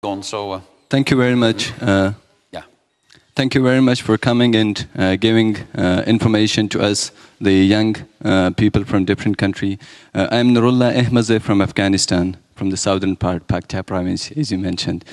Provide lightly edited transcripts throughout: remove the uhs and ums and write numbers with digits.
gone, so... Thank you very much. Yeah. Thank you very much for coming and giving information to us, the young people from different countries. I'm Nurullah Ahmaze from Afghanistan, from the southern part, Paktia province, as you mentioned.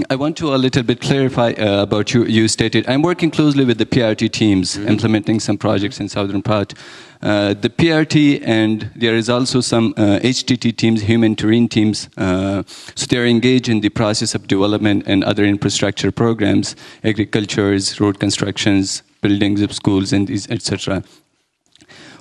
I want to a little bit clarify about you stated. I'm working closely with the PRT teams, implementing some projects in southern part. The PRT, and there is also some HTT teams, humanitarian teams, so they're engaged in the process of development and other infrastructure programs, agricultures, road constructions, buildings of schools, and etc.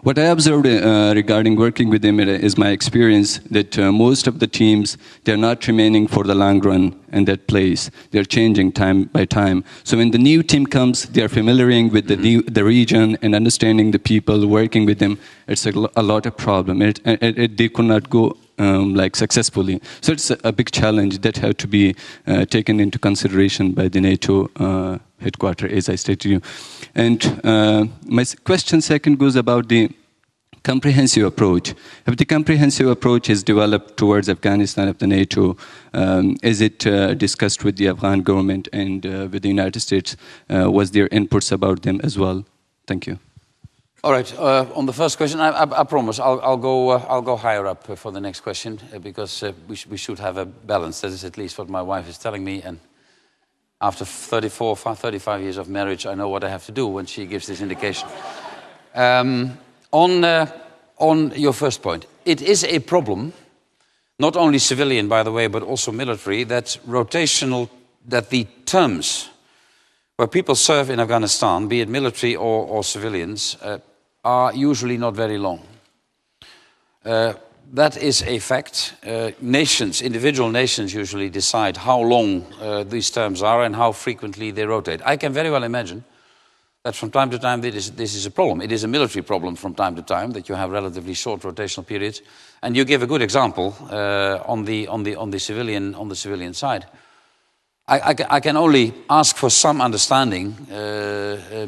What I observed regarding working with them is my experience that most of the teams, they're not remaining for the long run in that place. They're changing time by time. So when the new team comes, they're familiarizing with the region and understanding the people, working with them. It's a lot of problem. They could not go like successfully. So it's a big challenge that had to be taken into consideration by the NATO headquarters, as I stated to you. And my question second goes about the comprehensive approach. If the comprehensive approach is developed towards Afghanistan of the NATO, is it discussed with the Afghan government and with the United States? Was there inputs about them as well? Thank you. All right. On the first question, I promise I'll go higher up for the next question because we should have a balance. That is at least what my wife is telling me. And after 35 years of marriage, I know what I have to do when she gives this indication. On your first point, it is a problem, not only civilian, by the way, but also military, that the terms where people serve in Afghanistan, be it military or civilians, are usually not very long. That is a fact. Individual nations usually decide how long these terms are and how frequently they rotate. I can very well imagine that from time to time this is a problem. It is a military problem from time to time that you have relatively short rotational periods. And you give a good example on the civilian side. I can only ask for some understanding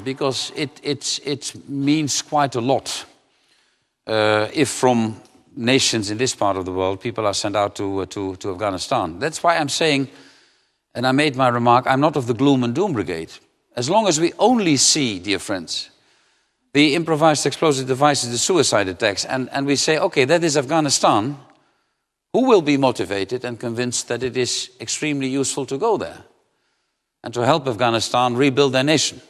because it means quite a lot if from nations in this part of the world people are sent out to Afghanistan. That's why I'm saying, and I made my remark, I'm not of the gloom and doom brigade. As long as we only see, dear friends, the improvised explosive devices, the suicide attacks, and we say, okay, that is Afghanistan, who will be motivated and convinced that it is extremely useful to go there and to help Afghanistan rebuild their nation?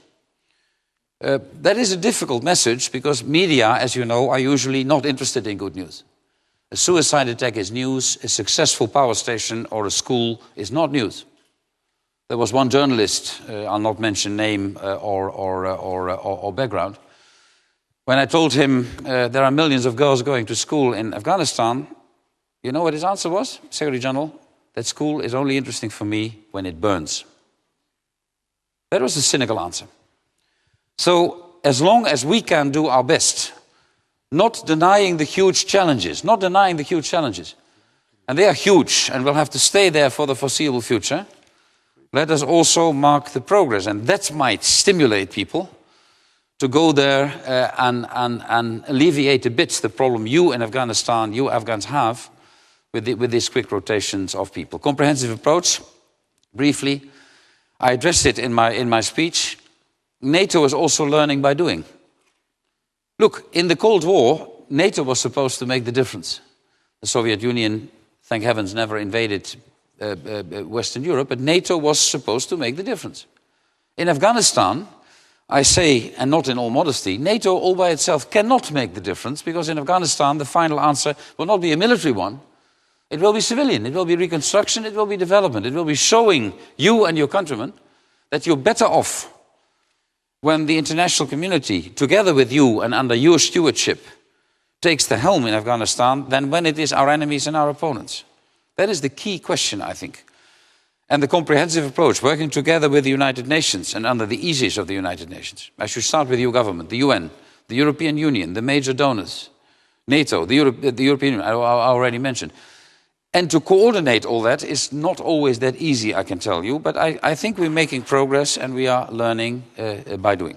That is a difficult message because media, as you know, are usually not interested in good news. A suicide attack is news, a successful power station or a school is not news. There was one journalist, I'll not mention name or background, when I told him there are millions of girls going to school in Afghanistan, you know what his answer was? Secretary General, that school is only interesting for me when it burns. That was a cynical answer. So as long as we can do our best, not denying the huge challenges, and they are huge and will have to stay there for the foreseeable future, let us also mark the progress, and that might stimulate people to go there and alleviate a bit the problem you in Afghanistan, you Afghans have with these quick rotations of people. Comprehensive approach, briefly, I addressed it in my speech. NATO is also learning by doing. Look, in the Cold War, NATO was supposed to make the difference. The Soviet Union, thank heavens, never invaded Western Europe, but NATO was supposed to make the difference. In Afghanistan, I say, and not in all modesty, NATO all by itself cannot make the difference because in Afghanistan the final answer will not be a military one. It will be civilian, it will be reconstruction, it will be development. It will be showing you and your countrymen that you're better off when the international community, together with you and under your stewardship, takes the helm in Afghanistan than when it is our enemies and our opponents. That is the key question, I think. And the comprehensive approach, working together with the United Nations and under the aegis of the United Nations. I should start with your government, the UN, the European Union, the major donors, NATO, the European Union, I already mentioned. And to coordinate all that is not always that easy, I can tell you, but I think we're making progress and we are learning by doing.